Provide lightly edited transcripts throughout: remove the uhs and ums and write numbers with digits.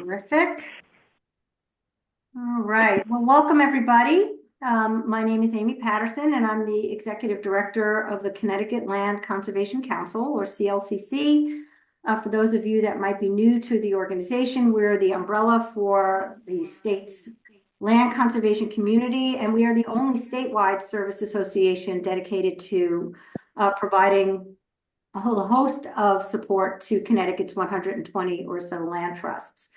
Terrific. All right. Well, welcome everybody. My name is Amy Patterson, and I'm the Executive Director of the Connecticut Land Conservation Council, or CLCC. For those of you that might be new to the organization, we're the umbrella for the state's land conservation community, and we are the only statewide service association dedicated to providing a whole host of support to Connecticut's 120 or so land trusts.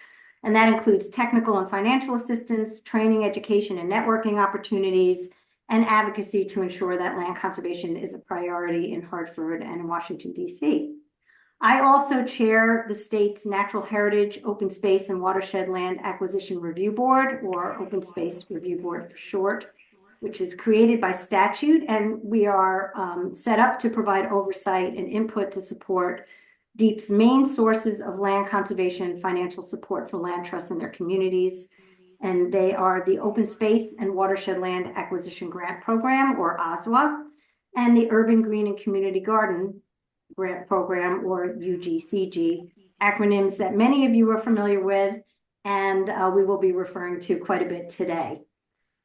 And that includes technical and financial assistance, training, education, and networking opportunities, and advocacy to ensure that land conservation is a priority in Hartford and in Washington, D.C. I also chair the state's Natural Heritage, Open Space, and Watershed Land Acquisition Review Board, or Open Space Review Board for short, which is created by statute, and we are set up to provide oversight and input to support DEEP's main sources of land conservation and financial support for land trusts in their communities. And they are the Open Space and Watershed Land Acquisition Grant Program, or OSWA, and the Urban Green and Community Garden Grant Program, or UGCG, acronyms that many of you are familiar with, and we will be referring to quite a bit today.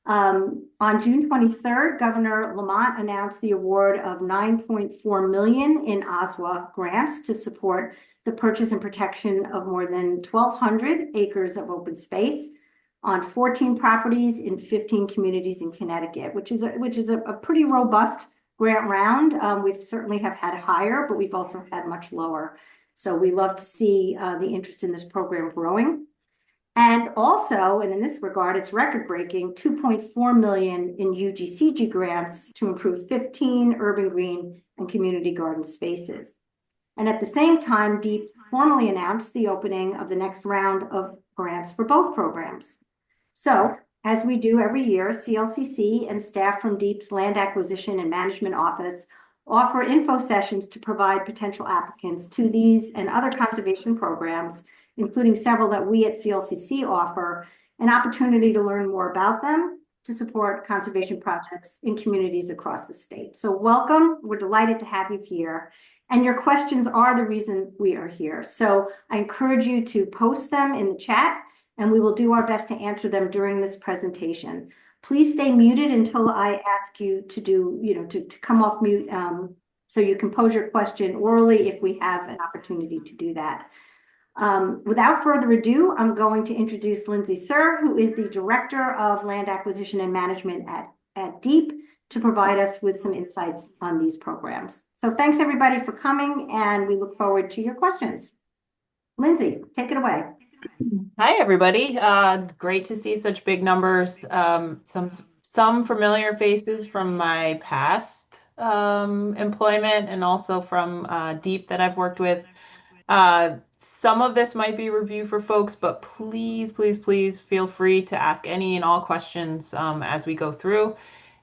On June 23rd, Governor Lamont announced the award of $9.4 million in OSWA grants to support the purchase and protection of more than 1,200 acres of open space on 14 properties in 15 communities in Connecticut, which is a pretty robust grant round. We've certainly have had higher, but we've also had much lower. So we love to see the interest in this program growing. And also, and in this regard, it's record-breaking, $2.4 million in UGCG grants to improve 15 urban green and community garden spaces. And at the same time, DEEP formally announced the opening of the next round of grants for both programs. So, as we do every year, CLCC and staff from DEEP's Land Acquisition and Management Office offer info sessions to provide potential applicants to these and other conservation programs, including several that we at CLCC offer, an opportunity to learn more about them to support conservation projects in communities across the state. So welcome, we're delighted to have you here. And your questions are the reason we are here. So I encourage you to post them in the chat, and we will do our best to answer them during this presentation. Please stay muted until I ask you to to come off mute, so you can pose your question orally if we have an opportunity to do that. Without further ado, I'm going to introduce Lindsay Sir, who is the Director of Land Acquisition and Management at DEEP, to provide us with some insights on these programs. So thanks everybody for coming, and we look forward to your questions. Lindsay, take it away. Hi, everybody. Great to see such big numbers. Some familiar faces from my past employment, and also from DEEP that I've worked with. Some of this might be review for folks, but please, please, please feel free to ask any and all questions as we go through.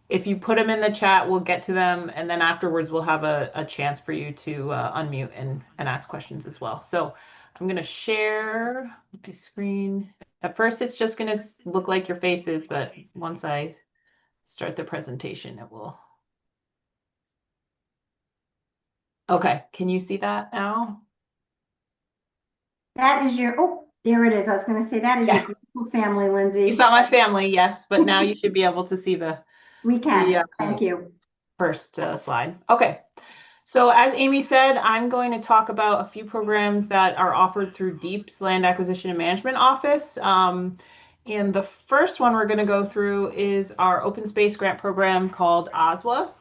If you put them in the chat, we'll get to them, and then afterwards we'll have a chance for you to unmute and ask questions as well. So I'm going to share my screen. At first, it's just going to look like your faces, but once I start the presentation, it will. Okay, can you see that now? That is your, oh, there it is. I was going to say that is your beautiful family, Lindsay. You saw my family, yes, but now you should be able to see the. We can. Thank you. First slide. Okay. So as Amy said, I'm going to talk about a few programs that are offered through DEEP's Land Acquisition and Management Office. And the first one we're going to go through is our open space grant program called OSWA.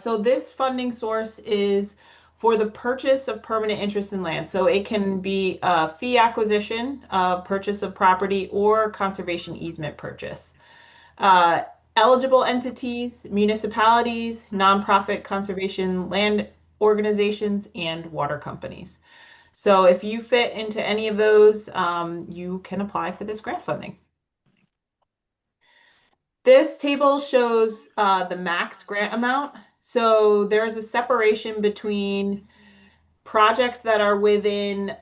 So this funding source is for the purchase of permanent interest in land. So it can be a fee acquisition, purchase of property, or conservation easement purchase. Eligible entities, municipalities, nonprofit conservation land organizations, and water companies. So if you fit into any of those, you can apply for this grant funding. This table shows the max grant amount. So there's a separation between projects that are within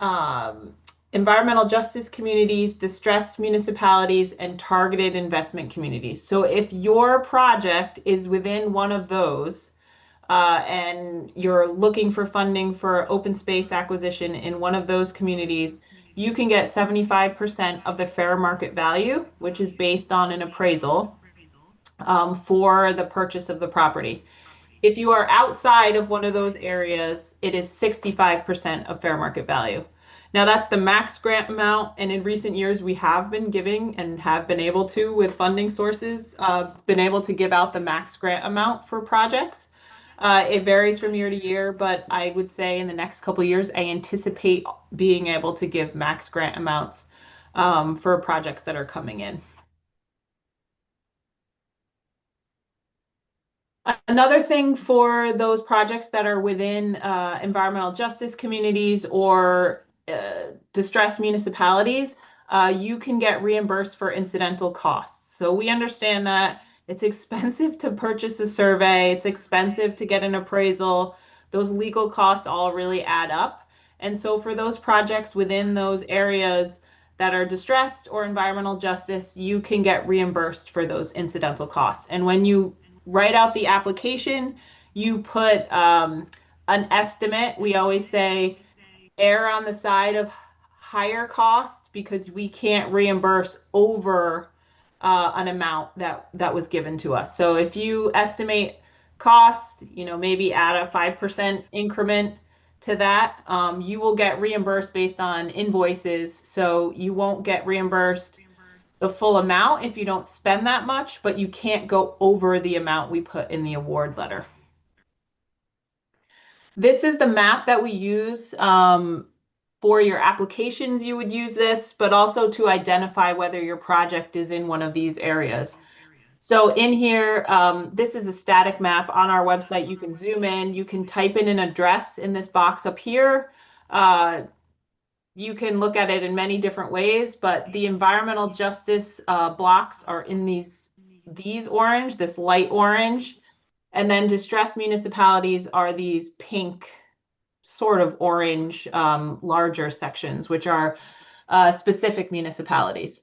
environmental justice communities, distressed municipalities, and targeted investment communities. So if your project is within one of those, and you're looking for funding for open space acquisition in one of those communities, you can get 75% of the fair market value, which is based on an appraisal, for the purchase of the property. If you are outside of one of those areas, it is 65% of fair market value. Now, that's the max grant amount, and in recent years, we have been giving and have been able to, with funding sources, been able to give out the max grant amount for projects. It varies from year to year, but I would say in the next couple of years, I anticipate being able to give max grant amounts for projects that are coming in. Another thing for those projects that are within environmental justice communities or distressed municipalities, you can get reimbursed for incidental costs. So we understand that it's expensive to purchase a survey, it's expensive to get an appraisal. Those legal costs all really add up. And so for those projects within those areas that are distressed or environmental justice, you can get reimbursed for those incidental costs. And when you write out the application, you put an estimate. We always say err on the side of higher costs because we can't reimburse over an amount that was given to us. So if you estimate costs, maybe add a 5% increment to that, you will get reimbursed based on invoices. So you won't get reimbursed the full amount if you don't spend that much, but you can't go over the amount we put in the award letter. This is the map that we use for your applications. You would use this, but also to identify whether your project is in one of these areas. So in here, this is a static map on our website. You can zoom in, you can type in an address in this box up here. You can look at it in many different ways, but the environmental justice blocks are in these orange, this light orange, and then distressed municipalities are these pink, sort of orange, larger sections, which are specific municipalities.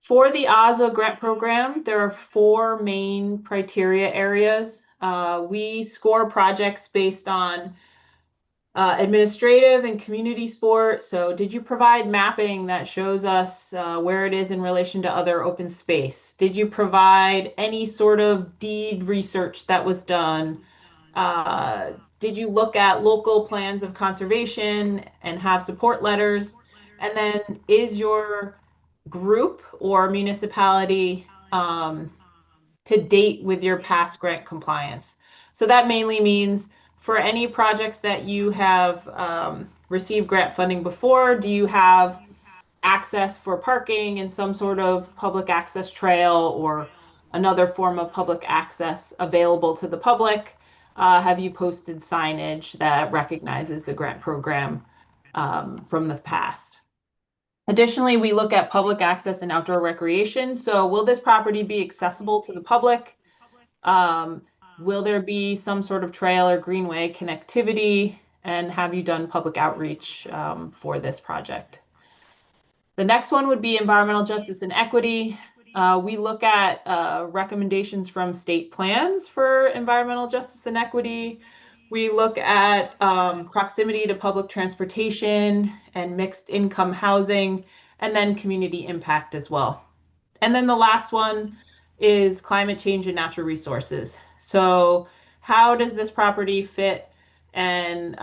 For the OSWA grant program, there are 4 main criteria areas. We score projects based on administrative and community support. So did you provide mapping that shows us where it is in relation to other open space? Did you provide any sort of deed research that was done? Did you look at local plans of conservation and have support letters? And then is your group or municipality to date with your past grant compliance? So that mainly means for any projects that you have received grant funding before, do you have access for parking in some sort of public access trail or another form of public access available to the public? Have you posted signage that recognizes the grant program from the past? Additionally, we look at public access and outdoor recreation. So will this property be accessible to the public? Will there be some sort of trail or greenway connectivity? And have you done public outreach for this project? The next one would be environmental justice and equity. We look at recommendations from state plans for environmental justice and equity. We look at proximity to public transportation and mixed income housing, and then community impact as well. And then the last one is climate change and natural resources. So how does this property fit and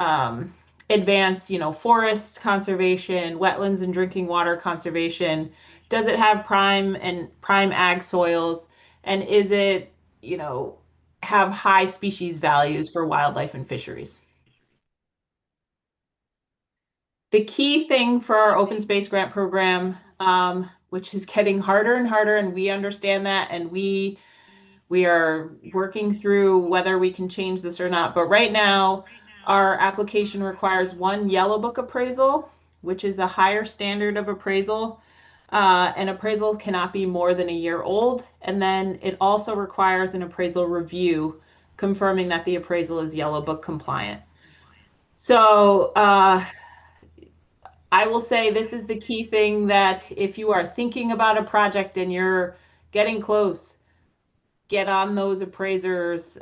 advance, forest conservation, wetlands and drinking water conservation? Does it have prime ag soils? And is it, have high species values for wildlife and fisheries? The key thing for our open space grant program, which is getting harder and harder, and we understand that, and we are working through whether we can change this or not. But right now, our application requires 1 yellow book appraisal, which is a higher standard of appraisal. An appraisal cannot be more than a year old. And then it also requires an appraisal review confirming that the appraisal is yellow book compliant. So I will say this is the key thing, that if you are thinking about a project and you're getting close, get on those appraisers,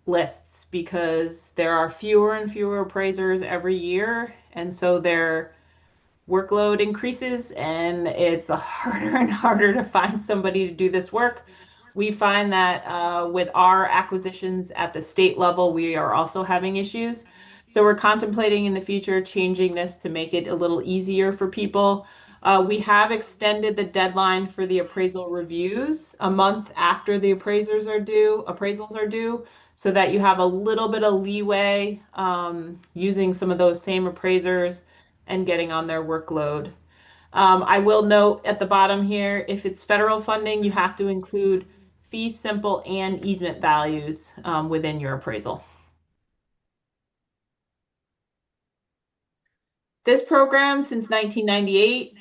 lists because there are fewer and fewer appraisers every year. And so their workload increases and it's harder and harder to find somebody to do this work. We find that with our acquisitions at the state level, we are also having issues. So we're contemplating in the future changing this to make it a little easier for people. We have extended the deadline for the appraisal reviews a month after the appraisals are due, so that you have a little bit of leeway using some of those same appraisers and getting on their workload. I will note at the bottom here, if it's federal funding, you have to include fee simple and easement values within your appraisal. This program since 1998,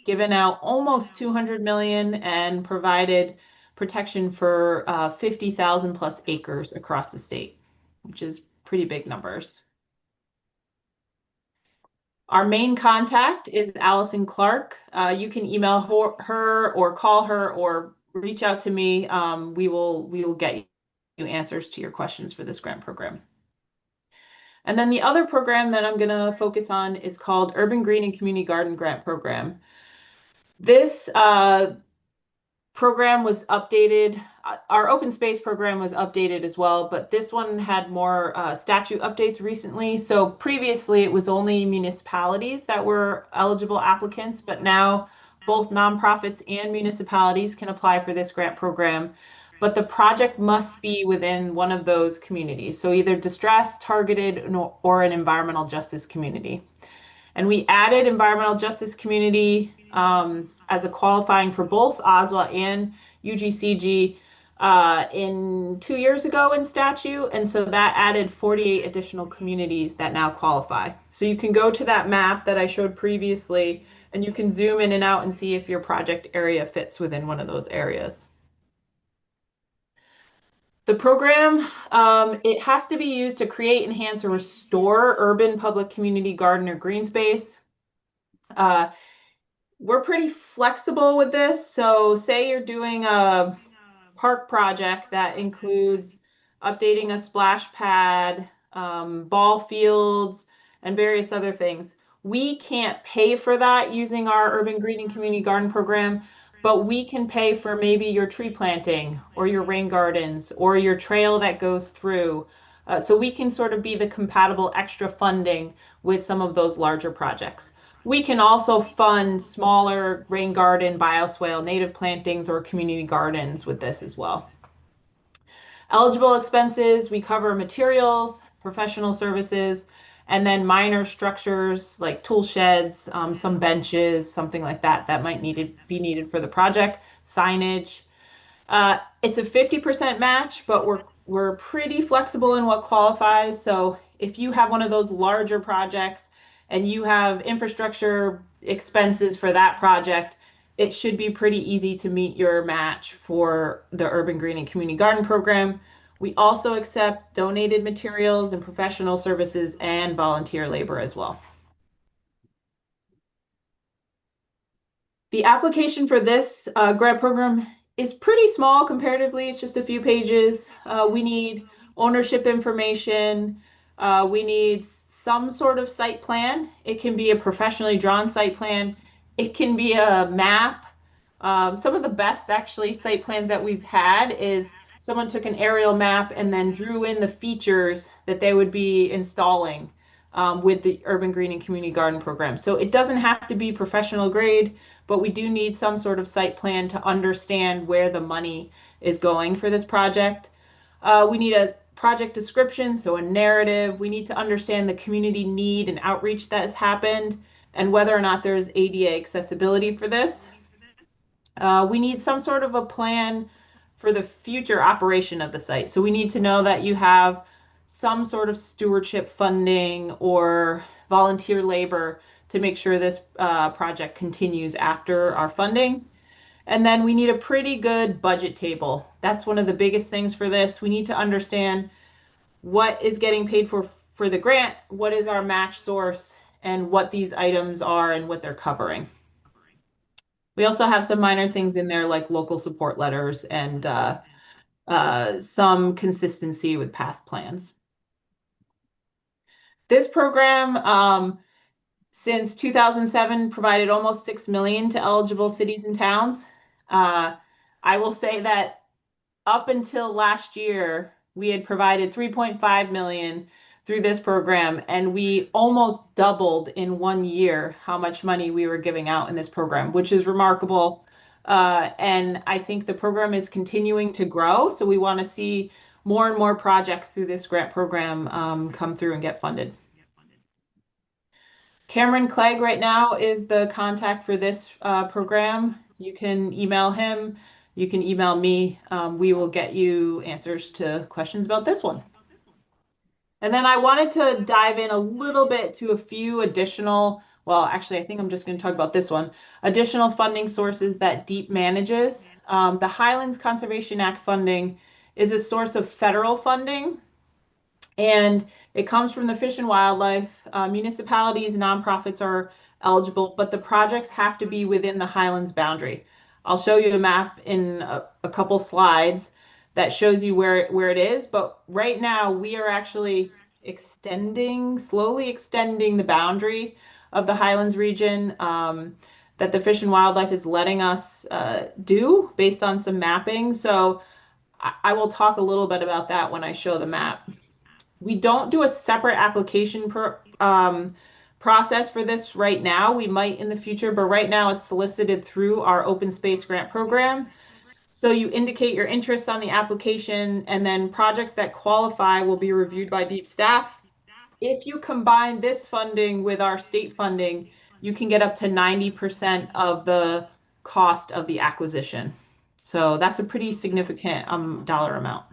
given out almost 200 million and provided protection for 50,000 plus acres across the state, which is pretty big numbers. Our main contact is Allison Clark. You can email her or call her or reach out to me. We will get you answers to your questions for this grant program. And then the other program that I'm going to focus on is called Urban Green and Community Garden Grant Program. This program was updated. Our open space program was updated as well, but this one had more statute updates recently. So previously it was only municipalities that were eligible applicants, but now both nonprofits and municipalities can apply for this grant program. But the project must be within one of those communities. So either distressed, targeted, or an environmental justice community. And we added environmental justice community as a qualifying for both OSWA and UGCG in 2 years ago in statute. And so that added 48 additional communities that now qualify. So you can go to that map that I showed previously and you can zoom in and out and see if your project area fits within one of those areas. The program, it has to be used to create, enhance, or restore urban public community garden or green space. We're pretty flexible with this. So say you're doing a park project that includes updating a splash pad, ball fields, and various other things. We can't pay for that using our Urban Green and Community Garden program, but we can pay for maybe your tree planting or your rain gardens or your trail that goes through. So we can sort of be the compatible extra funding with some of those larger projects. We can also fund smaller rain garden, bioswale, native plantings, or community gardens with this as well. Eligible expenses, we cover materials, professional services, and then minor structures like tool sheds, some benches, something like that that might be needed for the project, signage. It's a 50% match, but we're pretty flexible in what qualifies. So if you have one of those larger projects and you have infrastructure expenses for that project, it should be pretty easy to meet your match for the Urban Green and Community Garden program. We also accept donated materials and professional services and volunteer labor as well. The application for this grant program is pretty small comparatively. It's just a few pages. We need ownership information. We need some sort of site plan. It can be a professionally drawn site plan. It can be a map. Some of the best actually site plans that we've had is someone took an aerial map and then drew in the features that they would be installing with the Urban Green and Community Garden program. So it doesn't have to be professional grade, but we do need some sort of site plan to understand where the money is going for this project. We need a project description, so a narrative. We need to understand the community need and outreach that has happened and whether or not there's ADA accessibility for this. We need some sort of a plan for the future operation of the site. So we need to know that you have some sort of stewardship funding or volunteer labor to make sure this project continues after our funding. And then we need a pretty good budget table. That's one of the biggest things for this. We need to understand what is getting paid for the grant, what is our match source, and what these items are and what they're covering. We also have some minor things in there like local support letters and some consistency with past plans. This program, since 2007, provided almost 6 million to eligible cities and towns. I will say that up until last year, we had provided 3.5 million through this program, and we almost doubled in 1 year how much money we were giving out in this program, which is remarkable. And I think the program is continuing to grow, so we want to see more and more projects through this grant program come through and get funded. Cameron Clegg right now is the contact for this program. You can email him. You can email me. We will get you answers to questions about this one. And then I wanted to dive in a little bit to a few additional, well, actually, I think I'm just going to talk about this one, additional funding sources that DEEP manages. The Highlands Conservation Act funding is a source of federal funding, and it comes from the Fish and Wildlife. Municipalities, nonprofits are eligible, but the projects have to be within the Highlands boundary. I'll show you a map in a couple slides that shows you where it is, but right now we are actually slowly extending the boundary of the Highlands region that the Fish and Wildlife is letting us do based on some mapping. So I will talk a little bit about that when I show the map. We don't do a separate application process for this right now. We might in the future, but right now it's solicited through our open space grant program. So you indicate your interest on the application, and then projects that qualify will be reviewed by DEEP staff. If you combine this funding with our state funding, you can get up to 90% of the cost of the acquisition. So that's a pretty significant dollar amount.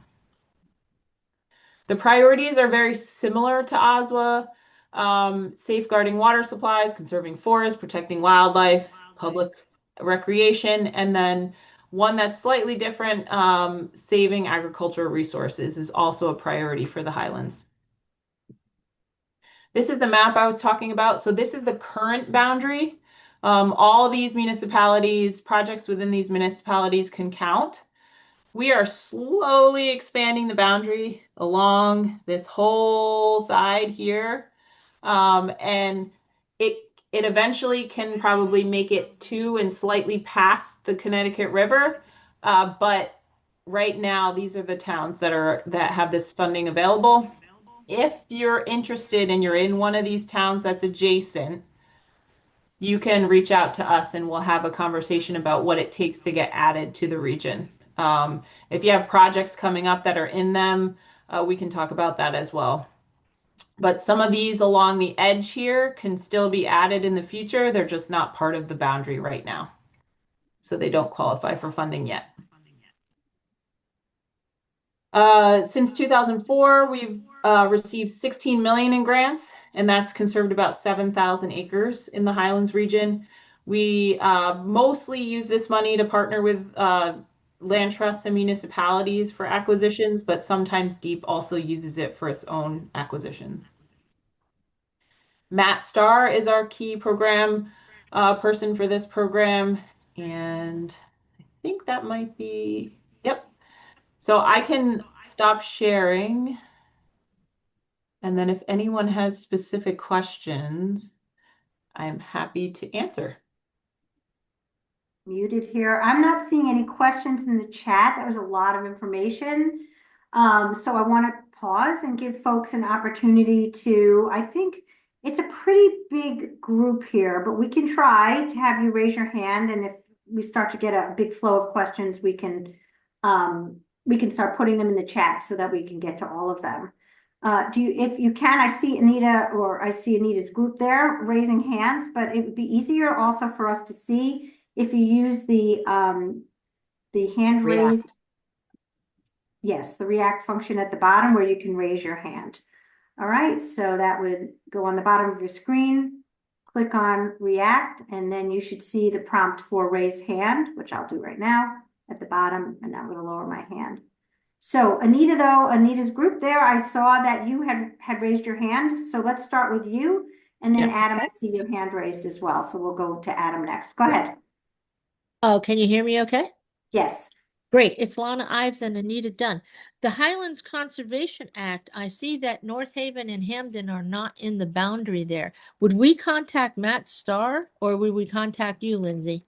The priorities are very similar to OSWA, safeguarding water supplies, conserving forests, protecting wildlife, public recreation, and then one that's slightly different, saving agricultural resources is also a priority for the Highlands. This is the map I was talking about. So this is the current boundary. All these municipalities, projects within these municipalities can count. We are slowly expanding the boundary along this whole side here. And it eventually can probably make it to and slightly past the Connecticut River. But right now, these are the towns that have this funding available. If you're interested and you're in one of these towns that's adjacent, you can reach out to us and we'll have a conversation about what it takes to get added to the region. If you have projects coming up that are in them, we can talk about that as well. But some of these along the edge here can still be added in the future. They're just not part of the boundary right now. So they don't qualify for funding yet. Since 2004, we've received 16 million in grants, and that's conserved about 7,000 acres in the Highlands region. We mostly use this money to partner with land trusts and municipalities for acquisitions, but sometimes DEEP also uses it for its own acquisitions. Matt Starr is our key program person for this program, and I think that might be, yep. So I can stop sharing, and then if anyone has specific questions, I'm happy to answer. Muted here. I'm not seeing any questions in the chat. That was a lot of information. So I want to pause and give folks an opportunity to, I think it's a pretty big group here, but we can try to have you raise your hand. And if we start to get a big flow of questions, we can start putting them in the chat so that we can get to all of them. If you can, I see Anita, or I see Anita's group there raising hands, but it would be easier also for us to see if you use the hand raise. Yes, the react function at the bottom where you can raise your hand. All right, so that would go on the bottom of your screen, click on react, and then you should see the prompt for raise hand, which I'll do right now at the bottom, and I'm going to lower my hand. So Anita, though, Anita's group there, I saw that you had raised your hand. So let's start with you, and then Adam, I see your hand raised as well. So we'll go to Adam next. Go ahead. Oh, can you hear me okay? Yes. Great. It's Lana Ives and Anita Dunn. The Highlands Conservation Act, I see that North Haven and Hamden are not in the boundary there. Would we contact Matt Starr or would we contact you, Lindsay,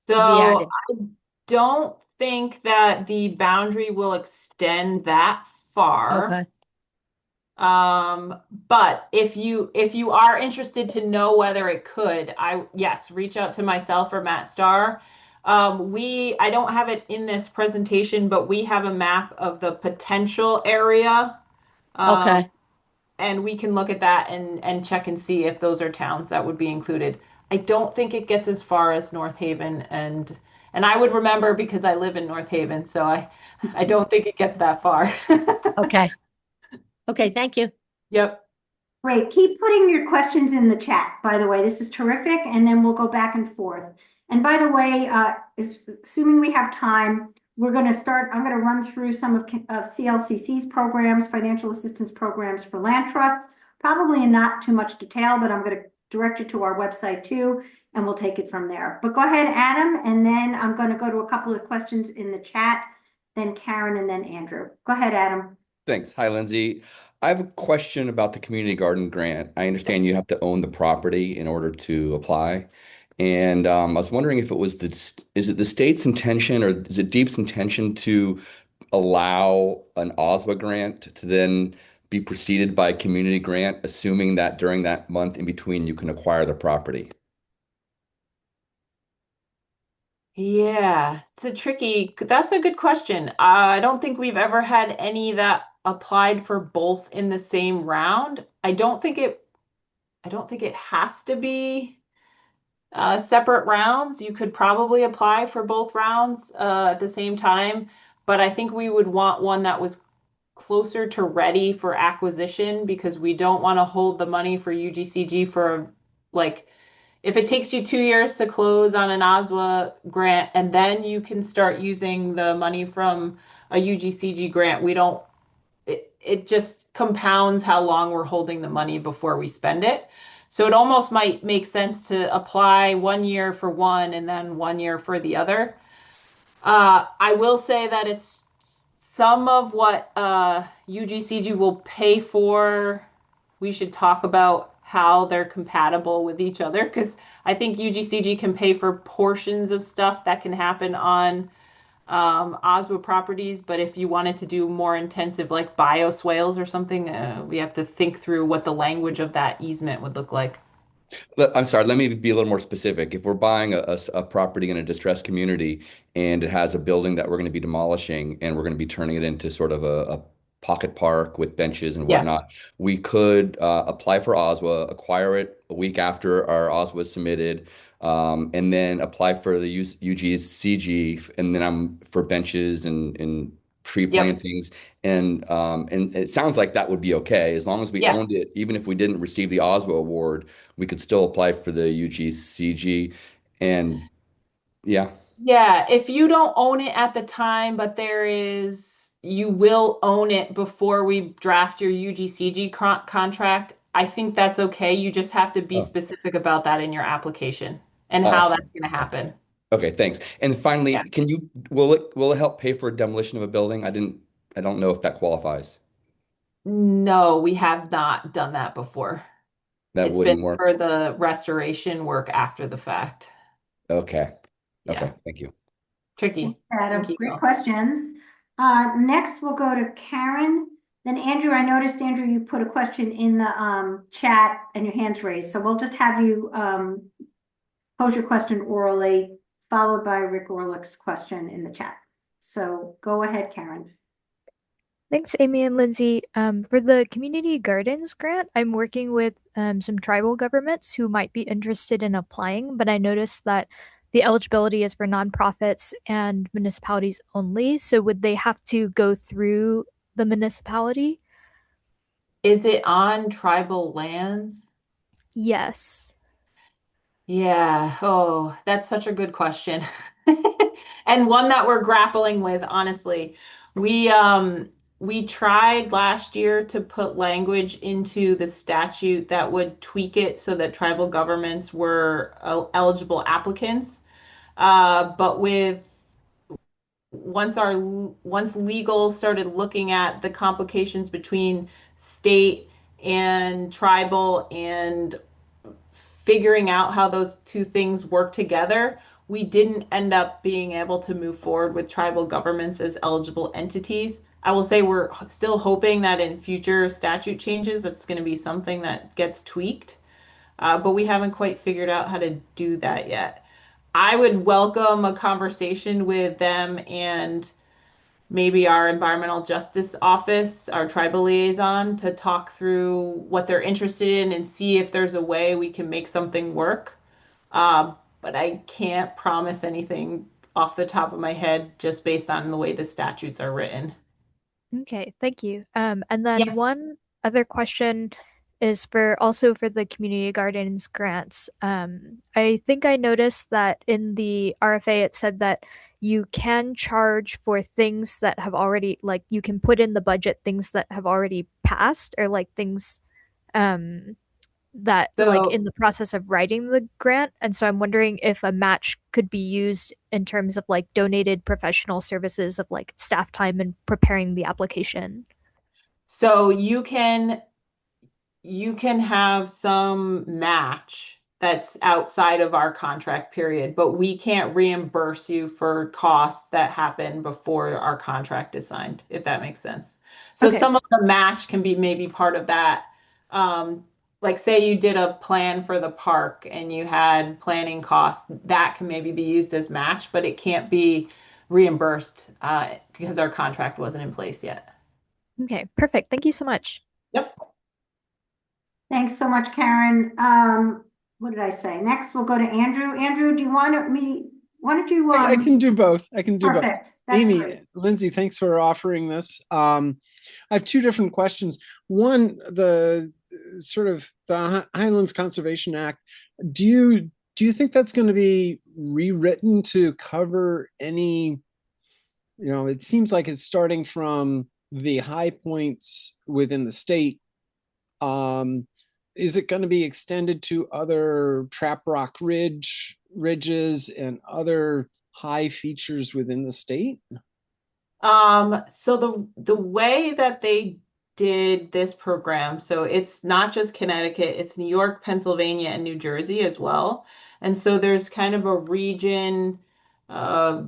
to be So added? I don't think that the boundary will extend that far. Okay. But if you are interested to know whether it could, yes, reach out to myself or Matt Starr. I don't have it in this presentation, but we have a map of the potential area. Um, Okay. and we can look at that and check and see if those are towns that would be included. I don't think it gets as far as North Haven and I would remember because I live in North Haven, so I don't think it gets that far. Okay. Okay. Thank you. Yep. Great. Keep putting your questions in the chat, by the way. This is terrific, and then we'll go back and forth. And by the way, assuming we have time, we're going to start. I'm going to run through some of CLCC's programs, financial assistance programs for land trusts, probably in not too much detail, but I'm going to direct you to our website too, and we'll take it from there. But go ahead, Adam, and then I'm going to go to a couple of questions in the chat, then Karen, and then Andrew. Go ahead, Adam. Thanks. Hi, Lindsay. I have a question about the community garden grant. I understand you have to own the property in order to apply. And I was wondering if it was is it the state's intention or is it Deep's intention to allow an OSWA grant to then be preceded by a community grant, assuming that during that month in between you can acquire the property? Yeah, that's a good question. I don't think we've ever had any that applied for both in the same round. I don't think it has to be separate rounds. You could probably apply for both rounds at the same time, but I think we would want one that was closer to ready for acquisition because we don't want to hold the money for UGCG for like if it takes you 2 years to close on an OSWA grant and then you can start using the money from a UGCG grant, it just compounds how long we're holding the money before we spend it. So it almost might make sense to apply 1 year for one and then 1 year for the other. I will say that it's some of what UGCG will pay for. We should talk about how they're compatible with each other because I think UGCG can pay for portions of stuff that can happen on OSWA properties, but if you wanted to do more intensive like bioswales or something, we have to think through what the language of that easement would look like. I'm sorry, let me be a little more specific. If we're buying a property in a distressed community and it has a building that we're going to be demolishing and we're going to be turning it into sort of a pocket park with benches and Yeah. whatnot, we could apply for OSWA, acquire it a week after our OSWA is submitted, and then apply for the UGCG, and then I'm for benches and tree Yep. plantings. And it sounds like that would be okay as long as we Yeah. owned it, even if we didn't receive the OSWA award we could still apply for the UGCG. And yeah. Yeah. If you don't own it at the time, but you will own it before we draft your UGCG contract, I think that's okay. You just have to be Oh, specific about that in your application and how that's awesome. going to happen. Okay, thanks. And Yeah. finally, will it help pay for demolition of a building? I don't know if that qualifies. No, we have not done that before. That It's been wouldn't work. for the restoration work after the fact. Okay. Yeah. Okay, thank you. Thanks, Tricky. Thank Adam. you, Great though. questions. Next, we'll go to Karen. Then Andrew, I noticed, Andrew, you put a question in the chat and your hand's raised. So we'll just have you pose your question orally, followed by Rick Orlick's question in the chat. So go ahead, Karen. Thanks, Amy and Lindsay. For the Community Gardens grant, I'm working with some tribal governments who might be interested in applying, but I noticed that the eligibility is for nonprofits and municipalities only. So would they have to go through the municipality? Is it on tribal lands? Yes. Yeah. Oh, that's such a good question. And one that we're grappling with, honestly. We tried last year to put language into the statute that would tweak it so that tribal governments were eligible applicants. But with once legal started looking at the complications between state and tribal and figuring out how those two things work together, we didn't end up being able to move forward with tribal governments as eligible entities. I will say we're still hoping that in future statute changes, that's going to be something that gets tweaked, but we haven't quite figured out how to do that yet. I would welcome a conversation with them and maybe our environmental justice office, our tribal liaison, to talk through what they're interested in and see if there's a way we can make something work. But I can't promise anything off the top of my head just based on the way the statutes are written. Okay, thank you. And then Yeah. one other question is also for the community gardens grants. I think I noticed that in the RFA it said that you can charge for things that have already, like, you can put in the budget things that have already passed, or like things um that, like, So in the process of writing the grant. And so I'm wondering if a match could be used in terms of like donated professional services of like staff time and preparing the application. so you can have some match that's outside of our contract period, but we can't reimburse you for costs that happen before our contract is signed, if that makes sense. So Okay. some of the match can be maybe part of that. Um, like say you did a plan for the park and you had planning costs, that can maybe be used as match, but it can't be reimbursed because our contract wasn't in place yet. Okay, perfect. Thank you so much. Yep. Thanks so much, Karen. What did I say? Next, we'll go to Andrew. Andrew, why don't you, I can do both. I can do both. perfect. That's great. Amy, Lindsay, thanks for offering this. I have two different questions. One, the sort of the Highlands Conservation Act. Do you think that's going to be rewritten to cover any? It seems like it's starting from the high points within the state. Um, is it going to be extended to other Trap Rock ridges and other high features within the state? So the way that they did this program, so it's not just Connecticut, it's New York, Pennsylvania, and New Jersey as well. And so there's kind of a region, uh,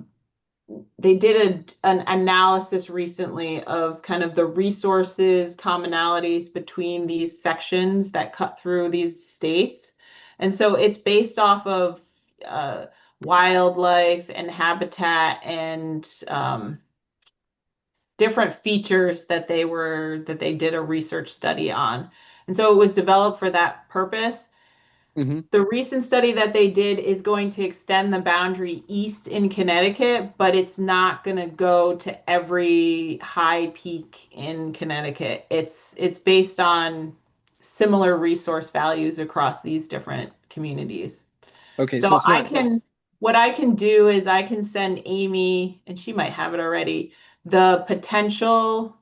they did an analysis recently of kind of the resources, commonalities between these sections that cut through these states. And so it's based off of uh, wildlife and habitat and different features that they did a research study on. And so it was developed for that purpose. Mm-hmm. The recent study that they did is going to extend the boundary east in Connecticut, but it's not going to go to every high peak in Connecticut. It's based on similar resource values across these different communities. Okay, so So it's not. what I can do is I can send Amy, and she might have it already, the potential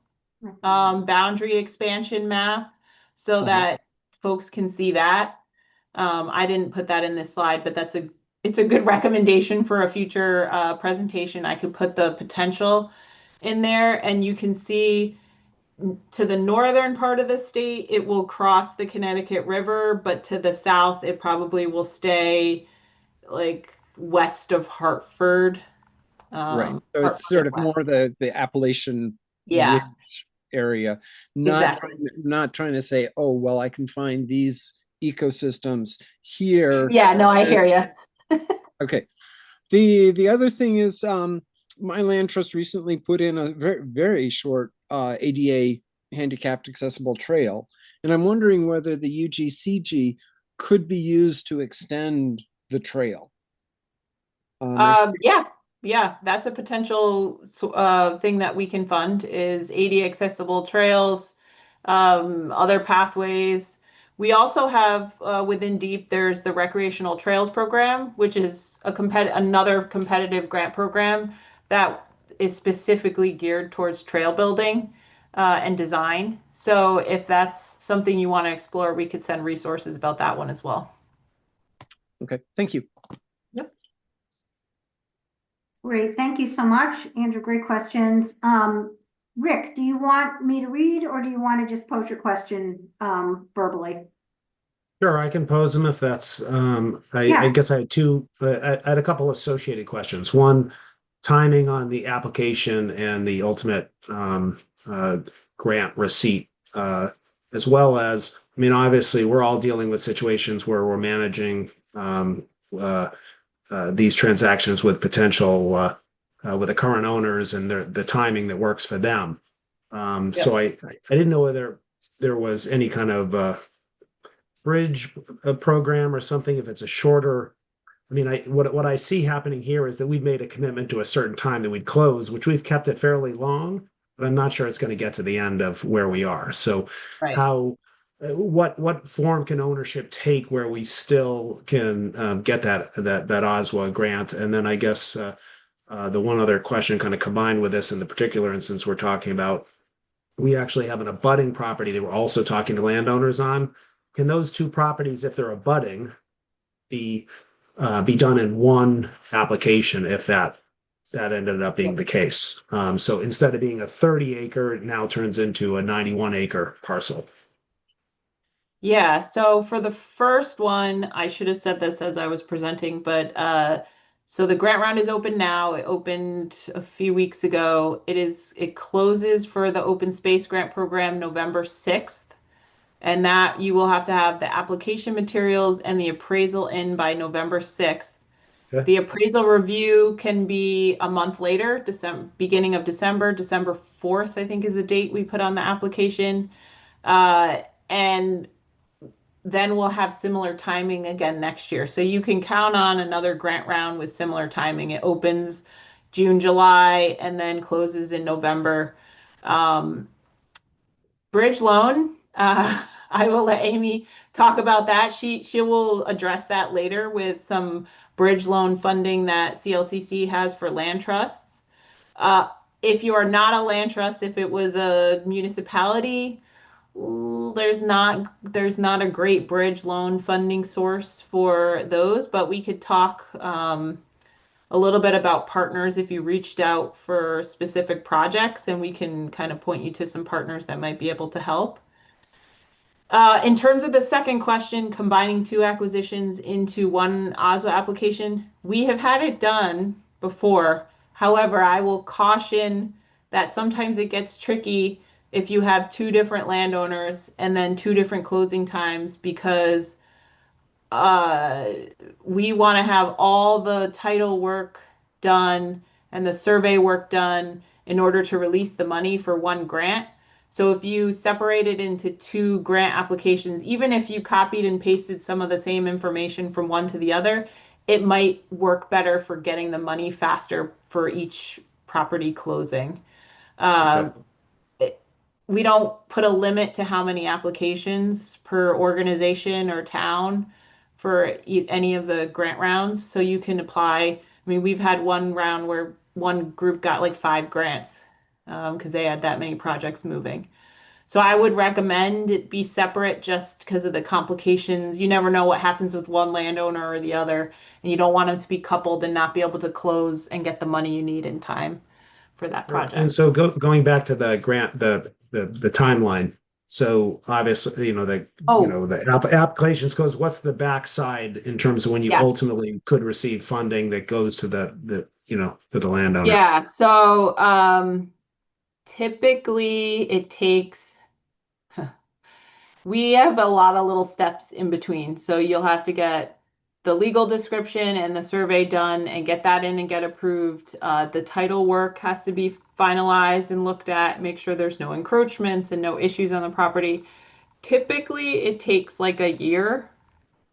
boundary expansion map so Uh-huh. that folks can see that. I didn't put that in this slide, but it's a good recommendation for a future presentation. I could put the potential in there, and you can see to the northern part of the state, it will cross the Connecticut River, but to the south, it probably will stay like west of Hartford. Right. So it's Hartford sort and of west. more the Appalachian Yeah, Ridge area, not exactly. not trying to say, oh, well, I can find these ecosystems here. Yeah, no, I Uh, hear you. Okay. The other thing is, my land trust recently put in a very very short ADA handicapped accessible trail, and I'm wondering whether the UGCG could be used to extend the trail. There's Yeah, yeah, that's a potential thing that we can fund is AD accessible trails, other pathways. We also have within Deep, there's the recreational trails program, which is another competitive grant program that is specifically geared towards trail building and design. So if that's something you want to explore, we could send resources about that one as well. okay. Thank you. Yep. Great, thank you so much, Andrew. Great questions. Rick, do you want me to read or do you want to just pose your question verbally? Sure, I can pose them if that's, I Yeah. guess I had two, I had a couple associated questions. One, timing on the application and the ultimate grant receipt, as well as, I mean, obviously, we're all dealing with situations where we're managing these transactions with potential with the current owners and the timing that works for them. So I didn't know whether there was any kind of bridge program or something. If it's a shorter, I mean, what I see happening here is that we've made a commitment to a certain time that we'd close, which we've kept it fairly long, but I'm not sure it's going to get to the end of where we are. So Right. how what form can ownership take where we still can get that OSWA grant? And then I guess the one other question kind of combined with this in the particular instance we're talking about, we actually have an abutting property that we're also talking to landowners on. Can those two properties, if they're abutting, be done in one application if that ended up being the case? So instead of being a 30 acre, it now turns into a 91 acre parcel. Yeah, so for the first one, I should have said this as I was presenting, but so the grant round is open now. It opened a few weeks ago. It closes for the open space grant program November 6th, and that you will have to have the application materials and the appraisal in by November 6th. Okay. The appraisal review can be a month later, beginning of December 4th, I think is the date we put on the application. And then we'll have similar timing again next year. So you can count on another grant round with similar timing. It opens June, July, and then closes in November. Bridge loan, I will let Amy talk about that. She will address that later with some bridge loan funding that CLCC has for land trusts. If you are not a land trust, if it was a municipality, there's not a great bridge loan funding source for those, but we could talk a little bit about partners if you reached out for specific projects, and we can kind of point you to some partners that might be able to help. In terms of the second question, combining two acquisitions into one OSWA application, we have had it done before. However, I will caution that sometimes it gets tricky if you have two different landowners and then two different closing times, because we want to have all the title work done and the survey work done in order to release the money for one grant. So if you separate it into two grant applications, even if you copied and pasted some of the same information from one to the other, it might work better for getting the money faster for each property closing. Okay. We don't put a limit to how many applications per organization or town for any of the grant rounds. So you can apply. I mean, we've had one round where one group got like 5 grants because they had that many projects moving. So I would recommend it be separate just because of the complications. You never know what happens with one landowner or the other, and you don't want them to be coupled and not be able to close and get the money you need in time for that project. And so going back to the grant, the timeline. So obviously, the applications goes, what's the backside in terms of when you ultimately could receive funding that goes to the to the landowner? Yeah. So typically it takes, we have a lot of little steps in between. So you'll have to get the legal description and the survey done and get that in and get approved. The title work has to be finalized and looked at, make sure there's no encroachments and no issues on the property. Typically, it takes like a year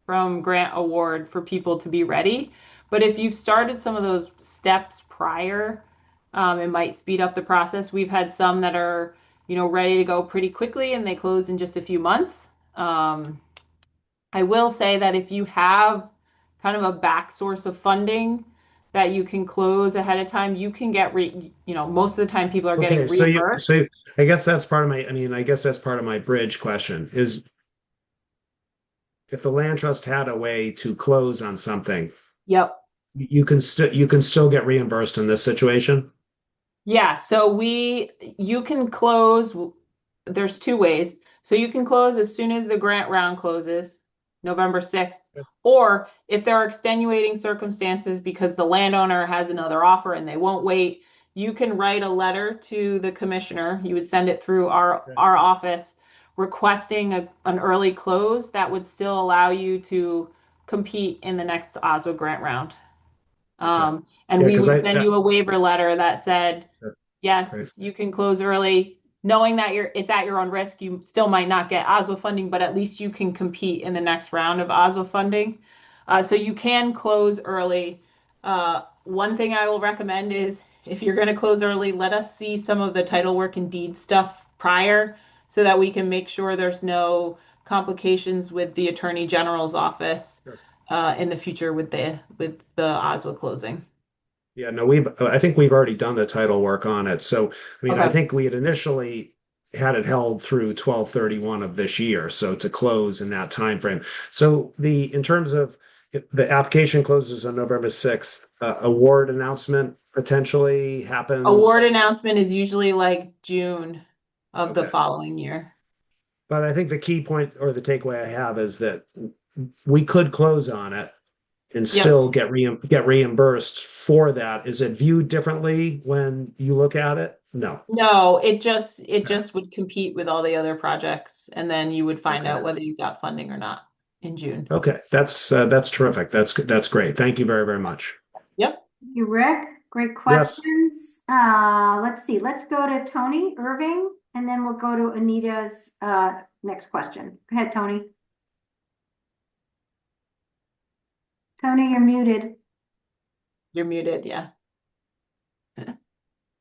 from grant award for people to be ready. But if you've started some of those steps prior, it might speed up the process. We've had some that are, ready to go pretty quickly and they close in just a few months. I will say that if you have kind of a back source of funding that you can close ahead of time, you can get most of the time people are getting reimbursed. So I guess that's part of my bridge question is, if the land trust had a way to close on something, Yep. you can still get reimbursed in this situation? Yeah, so you can close, there's two ways. So you can close as soon as the grant round closes, November 6th, or if there are extenuating circumstances because the landowner has another offer and they won't wait, you can write a letter to the commissioner. You would send it through our office requesting an early close that would still allow you to compete in the next OSWA grant round. And Yeah, we because would send you a waiver letter that said, Right. yes, you can close early, knowing that it's at your own risk. You still might not get OSWA funding, but at least you can compete in the next round of OSWA funding. So you can close early. One thing I will recommend is if you're going to close early, let us see some of the title work and deed stuff prior so that we can make sure there's no complications with the Attorney General's office in the future with the OSWA closing. Yeah, no, I think we've already done the title work on it. So, I mean, I Okay. think we had initially had it held through 12/31 of this year, so to close in that time frame. So in terms of the application closes on November 6th, award announcement potentially happens. Award announcement is usually like June of the Okay. following year. But I think the key point or the takeaway I have is that we could close on it and still get reimbursed for that. Is it viewed differently when you look at it? No. No, it just would compete with all the other projects, and then you would find Okay. out whether you got funding or not in June. Okay, that's terrific. That's great. Thank you very, very much. Yep. Thank you, Rick. Great Yes. questions. Let's see. Let's go to Tony Irving, and then we'll go to Anita's next question. Go ahead, Tony. Tony, you're muted. You're muted, yeah.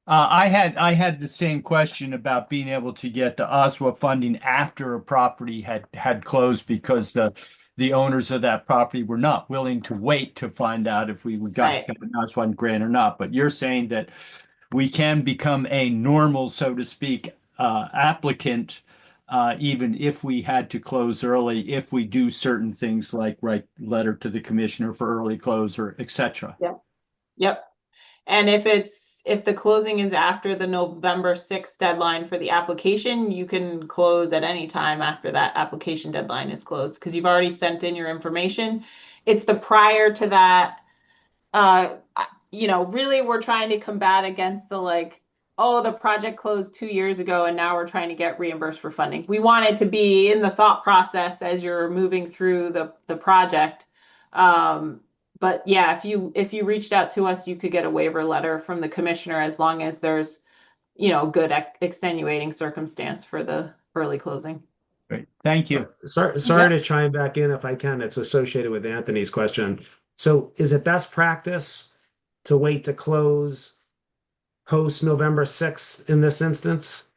I had the same question about being able to get the OSWA funding after a property had closed because the owners of that property were not willing to wait to find out if we got Right. an OSWA grant or not. But you're saying that we can become a normal, so to speak, applicant, even if we had to close early, if we do certain things like write letter to the commissioner for early close or etc. Yep. And if the closing is after the November 6th deadline for the application, you can close at any time after that application deadline is closed because you've already sent in your information. It's the prior to that, really we're trying to combat against the the project closed 2 years ago and now we're trying to get reimbursed for funding. We want it to be in the thought process as you're moving through the project. But yeah, if you reached out to us, you could get a waiver letter from the commissioner as long as there's, good extenuating circumstance for the early closing. Great. Thank you. Sorry to chime back in if I can. It's associated with Anthony's question. So is it best practice to wait to close post November 6th in this instance?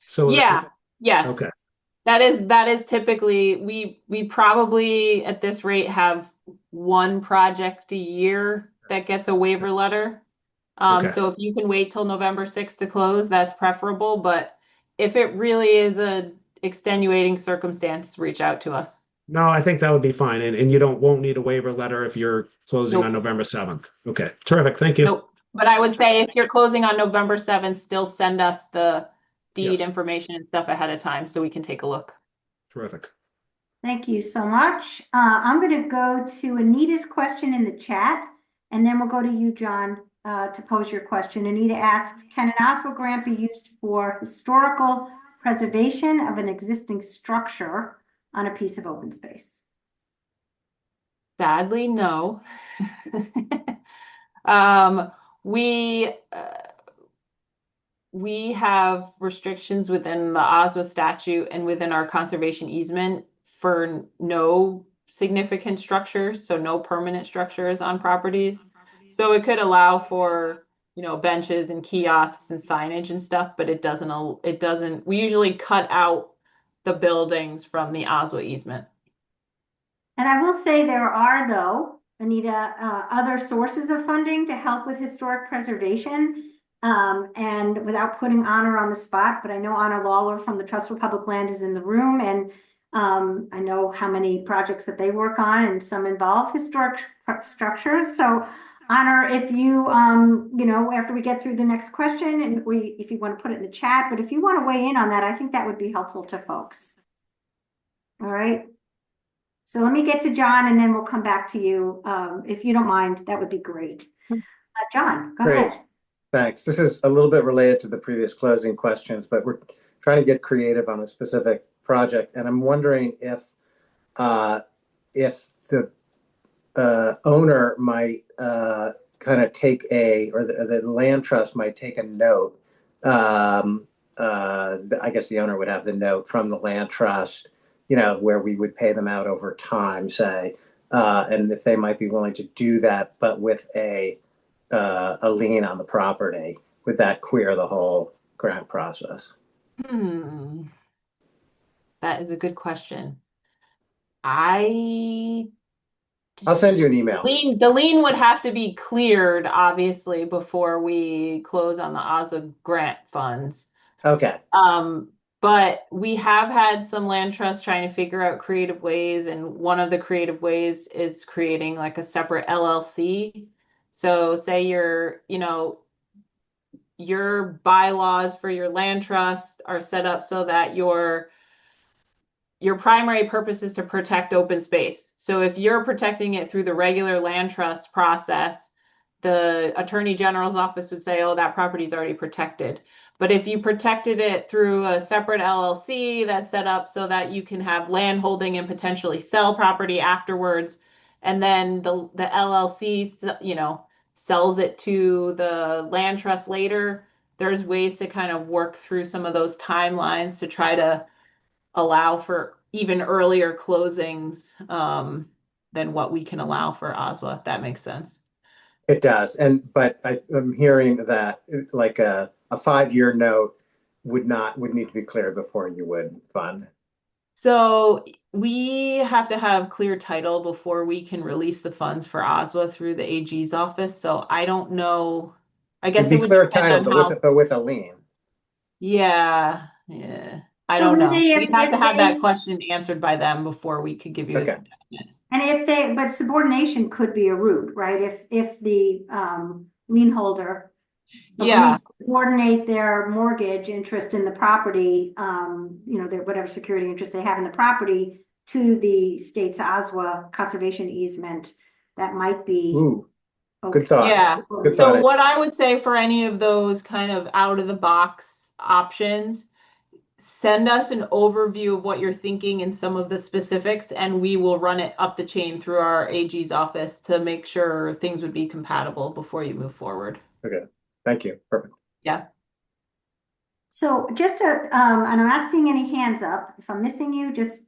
So yes. Okay. That is typically we probably at this rate have one project a year that gets a waiver letter. So if you can wait till November 6th to close, that's preferable. But if it really is a extenuating circumstance, reach out to us. No, I think that would be fine. And you won't need a waiver letter if you're closing on November 7th. Okay. Terrific. Thank you. Nope. But I would say if you're closing on November 7th, still send us the deed information and stuff ahead of time so we can take a look. Terrific. Thank you so much. I'm going to go to Anita's question in the chat, and then we'll go to you, John, to pose your question. Anita asks, can an OSWA grant be used for historical preservation of an existing structure on a piece of open space? Sadly, no. We have restrictions within the OSWA statute and within our conservation easement for no significant structures, so no permanent structures on properties. So it could allow for, benches and kiosks and signage and stuff, but it doesn't, we usually cut out the buildings from the OSWA easement. And I will say there are, though, Anita, other sources of funding to help with historic preservation. And without putting Honor on the spot, but I know Honor Lawler from the Trust for Public Land is in the room, and I know how many projects that they work on, and some involve historic structures. So Honor, if you, after we get through the next question and if you want to put it in the chat, but if you want to weigh in on that, I think that would be helpful to folks. All right. So let me get to John and then we'll come back to you. If you don't mind, that would be great. John, go Great. ahead. Thanks. This is a little bit related to the previous closing questions, but we're trying to get creative on a specific project. And I'm wondering if the owner might kind of take or the land trust might take a note. I guess the owner would have the note from the land trust, where we would pay them out over time, say, and if they might be willing to do that, but with a lien on the property, would that queer the whole grant process? That is a good question. I'll send you an email. The lien would have to be cleared, obviously, before we close on the OSWA grant funds. Okay. But we have had some land trusts trying to figure out creative ways, and one of the creative ways is creating like a separate LLC. So say your bylaws for your land trust are set up so that your primary purpose is to protect open space. So if you're protecting it through the regular land trust process, the Attorney General's office would say, oh, that property is already protected. But if you protected it through a separate LLC that's set up so that you can have land holding and potentially sell property afterwards, and then the LLC, sells it to the land trust later, there's ways to kind of work through some of those timelines to try to allow for even earlier closings than what we can allow for OSWA, if that makes sense. It does. But I'm hearing that like a 5-year note would need to be cleared before you would fund. So we have to have clear title before we can release the funds for OSWA through the AG's office. So I don't know. I guess It'd it be would clear depend title, on but with a lien. Yeah. I So don't know. Lindsay, We'd have to have they- that question answered by them before we could give you Okay. but subordination could be a route, right? If the lien holder agrees to subordinate their mortgage interest in the property, their whatever security interest they have in the property to the state's OSWA conservation easement, that might be. Ooh, okay. good thought. Yeah. Good So thought. what I would say for any of those kind of out of the box options, send us an overview of what you're thinking and some of the specifics, and we will run it up the chain through our AG's office to make sure things would be compatible before you move forward. Okay. Thank you. Perfect. Yeah. So just to, and I'm not seeing any hands up. If I'm missing you, just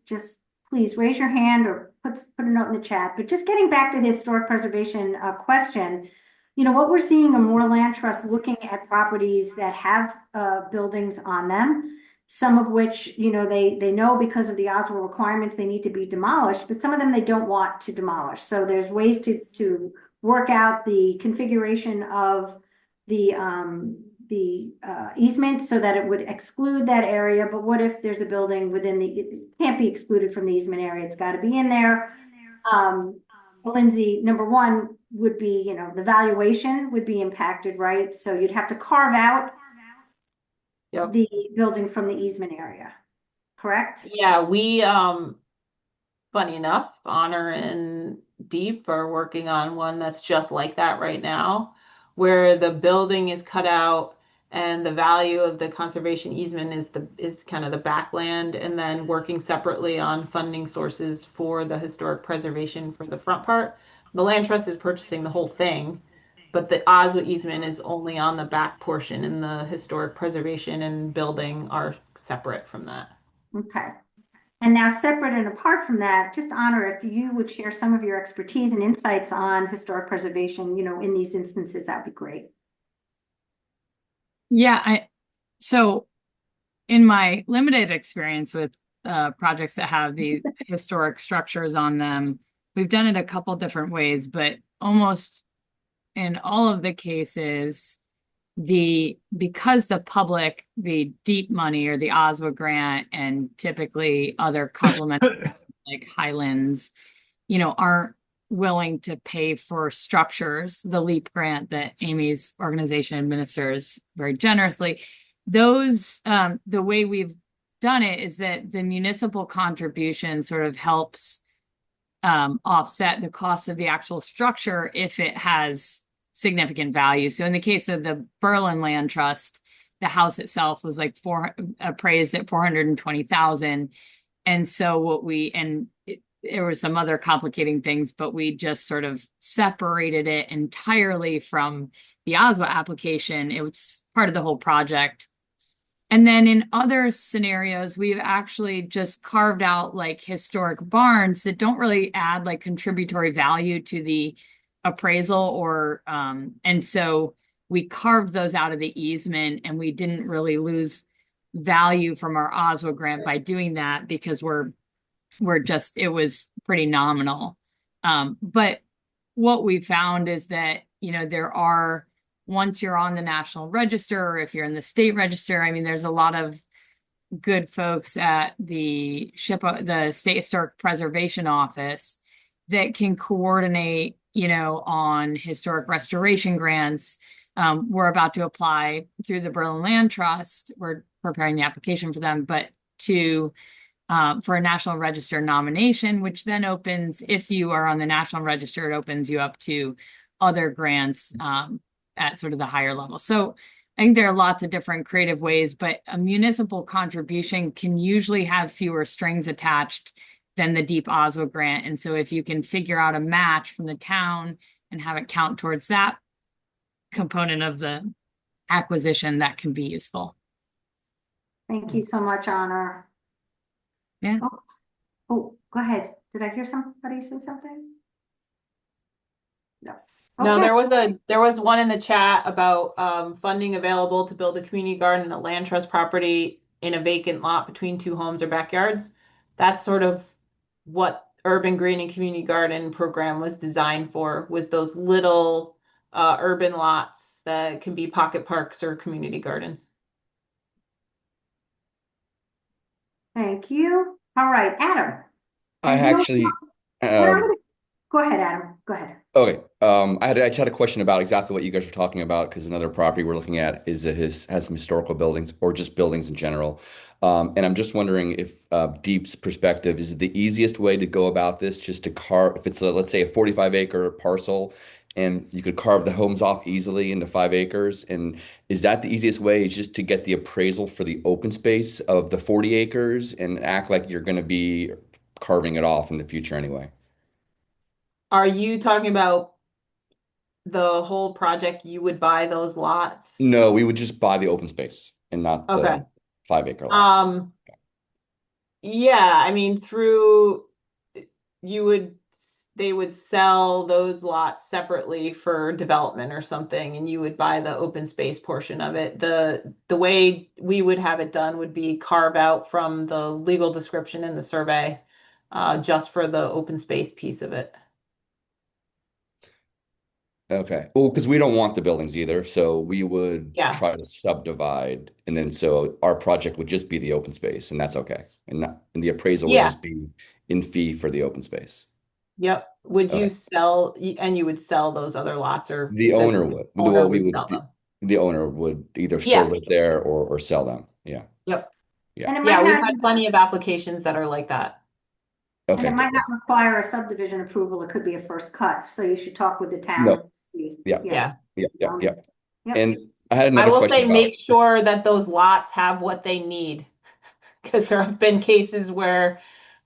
please raise your hand or put a note in the chat. But just getting back to the historic preservation question, what we're seeing are more land trusts looking at properties that have buildings on them, some of which, they know because of the OSWA requirements they need to be demolished, but some of them they don't want to demolish. So there's ways to work out the configuration of the easement so that it would exclude that area. But what if there's a building it can't be excluded from the easement area? It's got to be in there. Lindsay, number one would be, the valuation would be impacted, right? So you'd have to carve out the building from the easement area, correct? Yeah, we, funny enough, Honor and Deep are working on one that's just like that right now, where the building is cut out and the value of the conservation easement is kind of the backland, and then working separately on funding sources for the historic preservation for the front part. The land trust is purchasing the whole thing, but the OSWA easement is only on the back portion, and the historic preservation and building are separate from that. Okay. And now separate and apart from that, just Honor, if you would share some of your expertise and insights on historic preservation, in these instances, that'd be great. Yeah, so in my limited experience with projects that have the historic structures on them, we've done it a couple different ways, but almost in all of the cases, because the public, the deep money or the OSWA grant and typically other complementary like Highlands, aren't willing to pay for structures, the LEAP grant that Amy's organization administers very generously. Those, the way we've done it is that the municipal contribution sort of helps offset the cost of the actual structure if it has significant value. So in the case of the Berlin Land Trust, the house itself was like appraised at 420,000. And so there were some other complicating things, but we just sort of separated it entirely from the OSWA application. It was part of the whole project. And then in other scenarios, we've actually just carved out like historic barns that don't really add like contributory value to the appraisal or, and so we carved those out of the easement and we didn't really lose value from our OSWA grant by doing that because it was pretty nominal. But what we found is that, once you're on the national register, or if you're in the state register, I mean, there's a lot of good folks at the State Historic Preservation Office that can coordinate, on historic restoration grants. We're about to apply through the Berlin Land Trust. We're preparing the application for them, but for a National Register nomination, which then opens, if you are on the National Register, it opens you up to other grants at sort of the higher level. So I think there are lots of different creative ways, but a municipal contribution can usually have fewer strings attached than the deep OSWA grant. And so if you can figure out a match from the town and have it count towards that component of the acquisition, that can be useful. Thank you so much, Honor. Yeah. Oh, go ahead. Did I hear somebody say something? No. No, Okay. there was one in the chat about funding available to build a community garden at land trust property in a vacant lot between two homes or backyards. That's sort of what Urban Green and Community Garden program was designed for, was those little urban lots that can be pocket parks or community gardens. Thank you. All right, Adam. I actually, Go ahead, Adam. Go ahead. okay. I just had a question about exactly what you guys were talking about because another property we're looking at has some historical buildings or just buildings in general. And I'm just wondering if Deep's perspective is the easiest way to go about this, just to carve, if it's let's say a 45-acre parcel and you could carve the homes off easily into 5 acres. And is that the easiest way, is just to get the appraisal for the open space of the 40 acres and act like you're going to be carving it off in the future anyway? Are you talking about the whole project? You would buy those lots? No, we would just buy the open space and not the 5-acre lot. Yeah, I mean, they would sell those lots separately for development or something, and you would buy the open space portion of it. The way we would have it done would be carve out from the legal description in the survey, just for the open space piece of it. Okay. Well, because we don't want the buildings either, so we would try to subdivide, and then so our project would just be the open space, and that's okay. And the appraisal would just be in fee for the open space. Yep. Would you sell, and you would sell those other lots, or the owner would? Owner would sell them. The owner would either still live there or sell them. Yeah. Yep. Yeah. And We've had plenty of applications that are like that. And it might not require a subdivision approval. It could be a first cut. So you should talk with the town. No. Yeah. And I had another question. I will say, make sure that those lots have what they need, because there have been cases where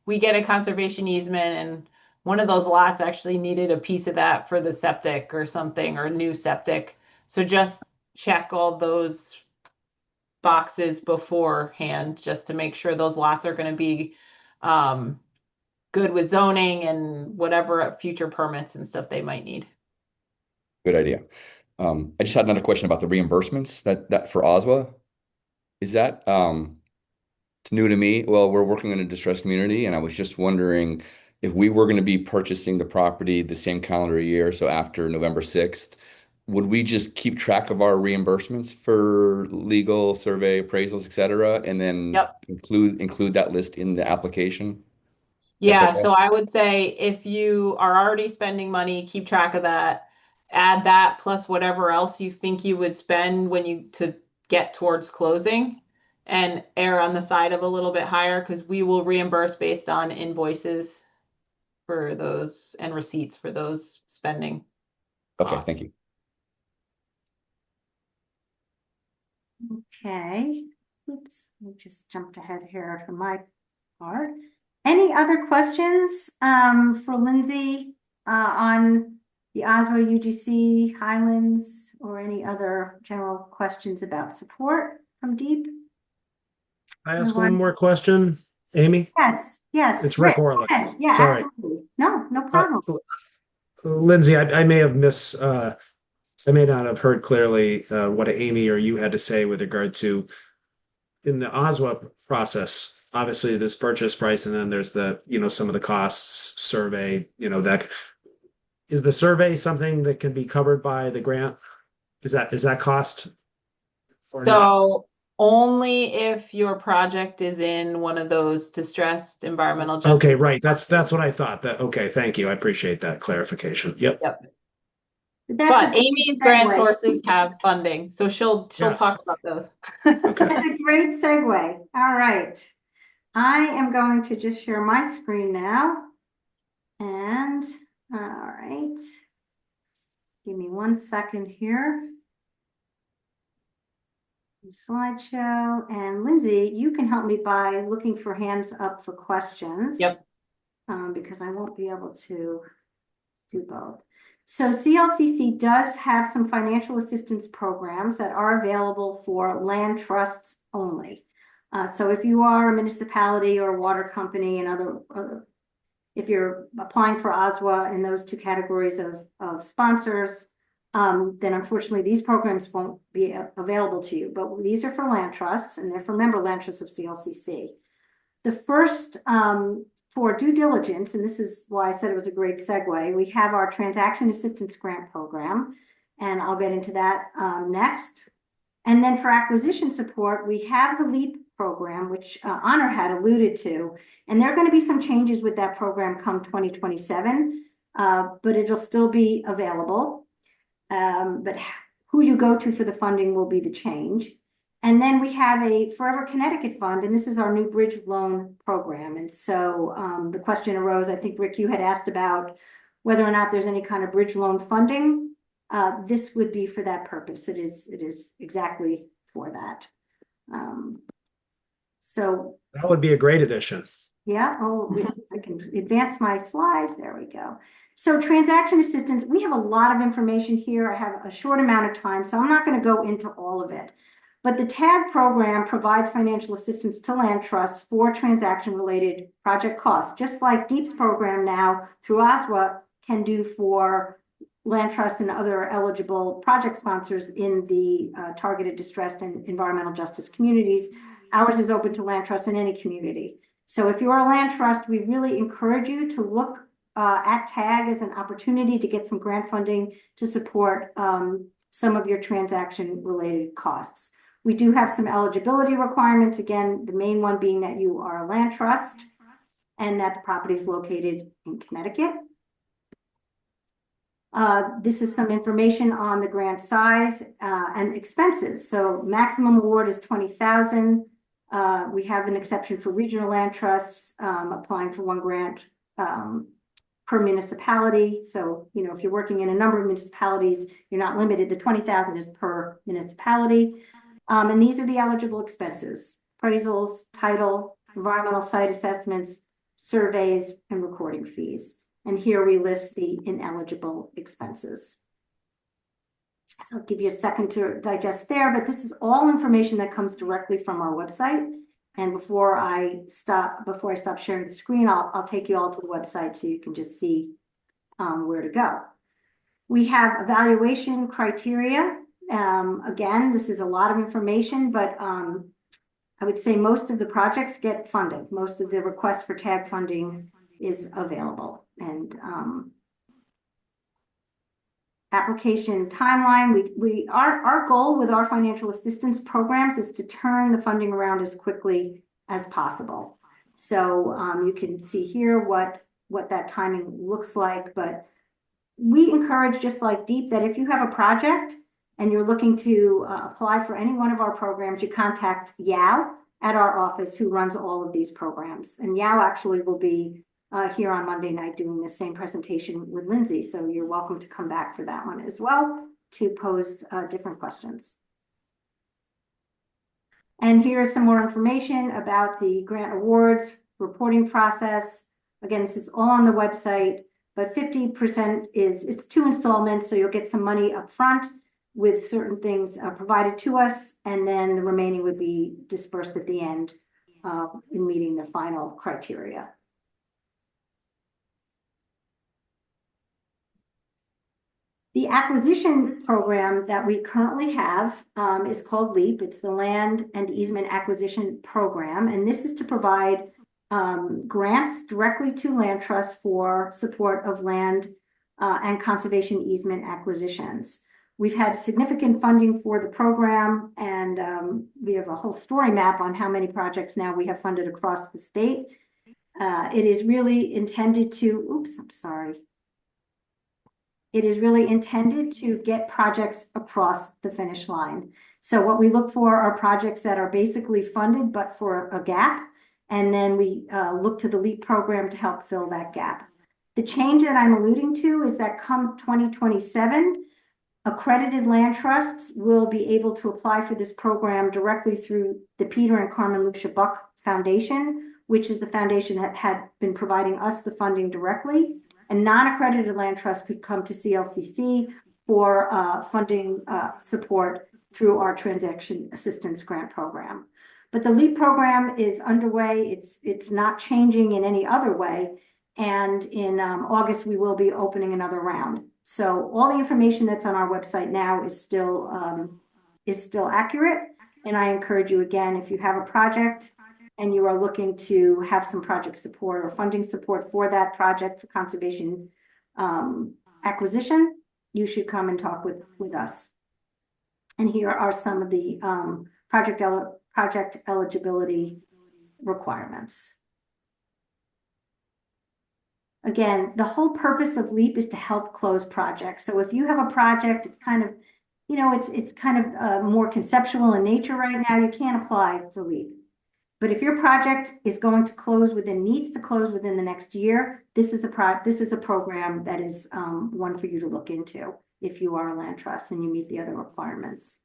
we get a conservation easement and one of those lots actually needed a piece of that for the septic or something, or new septic. So just check all those boxes beforehand, just to make sure those lots are going to be good with zoning and whatever future permits and stuff they might need. Good idea. I just had another question about the reimbursements that for OSWA. Is that it's new to me. Well, we're working in a distressed community, and I was just wondering if we were going to be purchasing the property the same calendar year, so after November 6th, would we just keep track of our reimbursements for legal, survey, appraisals, et cetera, and then include that list in the application? Yeah, okay. so I would say if you are already spending money, keep track of that. Add that plus whatever else you think you would spend when you to get towards closing and err on the side of a little bit higher because we will reimburse based on invoices for those and receipts for those spending Okay, costs. thank you. Okay. Oops, I just jumped ahead here for my part. Any other questions for Lindsay on the OSWA UGC Highlands or any other general questions about support from Deep? I ask Otherwise- one more question, Amy? Yes, yes. It's Rick Orlick. Go ahead. Yeah, Sorry. absolutely. No, no problem. Lindsay, I may have I may not have heard clearly what Amy or you had to say with regard to in the OSWA process. Obviously, this purchase price, and then there's the, some of the costs, survey, that is the survey something that can be covered by the grant? Is that cost or not? So only if your project is in one of those distressed environmental justice. Okay, right. That's what I thought. Okay, thank you. I apprate that clarification. Yep. But Amy's grant sources have funding, so she'll Yes. talk about those. Okay. That's a great segue. All right. I am going to just share my screen now. And all right. Give me 1 second here. Slideshow. And Lindsay, you can help me by looking for hands up for questions. Yep. Because I won't be able to do both. So CLCC does have some financial assistance programs that are available for land trusts only. So if you are a municipality or a water company and other if you're applying for OSWA in those two categories of sponsors, then unfortunately these programs won't be available to you. But these are for land trusts, and they're for member land trusts of CLCC. The first, for due diligence, and this is why I said it was a great segue, we have our Transaction Assistance Grant Program, and I'll get into that next. And then for acquisition support, we have the LEAP program, which Honor had alluded to, and there are going to be some changes with that program come 2027, but it'll still be available. But who you go to for the funding will be the change. And then we have a Forever Connecticut Fund, and this is our new bridge loan program. And so the question arose, I think, Rick, you had asked about whether or not there's any kind of bridge loan funding. This would be for that purpose. It is exactly for that. So That would be a great addition. yeah, I can advance my slides. There we go. So transaction assistance, we have a lot of information here. I have a short amount of time, so I'm not going to go into all of it. But the TAG program provides financial assistance to land trusts for transaction-related project costs, just like DEEP's program now through OSWA can do for land trusts and other eligible project sponsors in the targeted distressed and environmental justice communities. Ours is open to land trusts in any community. So if you're a land trust, we really encourage you to look at TAG as an opportunity to get some grant funding to support some of your transaction-related costs. We do have some eligibility requirements. Again, the main one being that you are a land trust and that the property is located in Connecticut. This is some information on the grant size and expenses. So maximum award is $20,000. We have an exception for regional land trusts applying for one grant per municipality. So, if you're working in a number of municipalities, you're not limited. The $20,000 is per municipality. And these are the eligible expenses: appraisals, title, environmental site assessments, surveys, and recording fees. And here we list the ineligible expenses. So I'll give you a second to digest there, but this is all information that comes directly from our website. And before I stop sharing the screen, I'll take you all to the website so you can just see where to go. We have evaluation criteria. Again, this is a lot of information, but I would say most of the projects get funded. Most of the requests for TAG funding is available. And application timeline, our goal with our financial assistance programs is to turn the funding around as quickly as possible. So you can see here what that timing looks like, but we encourage, just like DEEP, that if you have a project and you're looking to apply for any one of our programs, you contact Yao at our office, who runs all of these programs. And Yao actually will be here on Monday night doing the same presentation with Lindsay. So you're welcome to come back for that one as well to pose different questions. And here's some more information about the grant awards reporting process. Again, this is all on the website, but 50% it's 2 installments. So you'll get some money up front with certain things provided to us, and then the remaining would be dispersed at the end in meeting the final criteria. The acquisition program that we currently have is called LEAP. It's the Land and Easement Acquisition Program, and this is to provide grants directly to land trusts for support of land and conservation easement acquisitions. We've had significant funding for the program, and we have a whole story map on how many projects now we have funded across the state. It is really intended to, It is really intended to get projects across the finish line. So what we look for are projects that are basically funded, but for a gap. And then we look to the LEAP program to help fill that gap. The change that I'm alluding to is that come 2027, accredited land trusts will be able to apply for this program directly through the Peter and Carmen Lucia Buck Foundation, which is the foundation that had been providing us the funding directly. And non-accredited land trusts could come to CLCC for funding support through our transaction assistance grant program. But the LEAP program is underway. It's not changing in any other way. And in August, we will be opening another round. So all the information that's on our website now is still accurate. And I encourage you, again, if you have a project and you are looking to have some project support or funding support for that project for conservation acquisition, you should come and talk with us. And here are some of the project eligibility requirements. Again, the whole purpose of LEAP is to help close projects. So if you have a project, it's kind of, it's kind of more conceptual in nature right now, you can't apply for LEAP. But if your project is going to close needs to close within the next year, this is a program that is one for you to look into if you are a land trust and you meet the other requirements.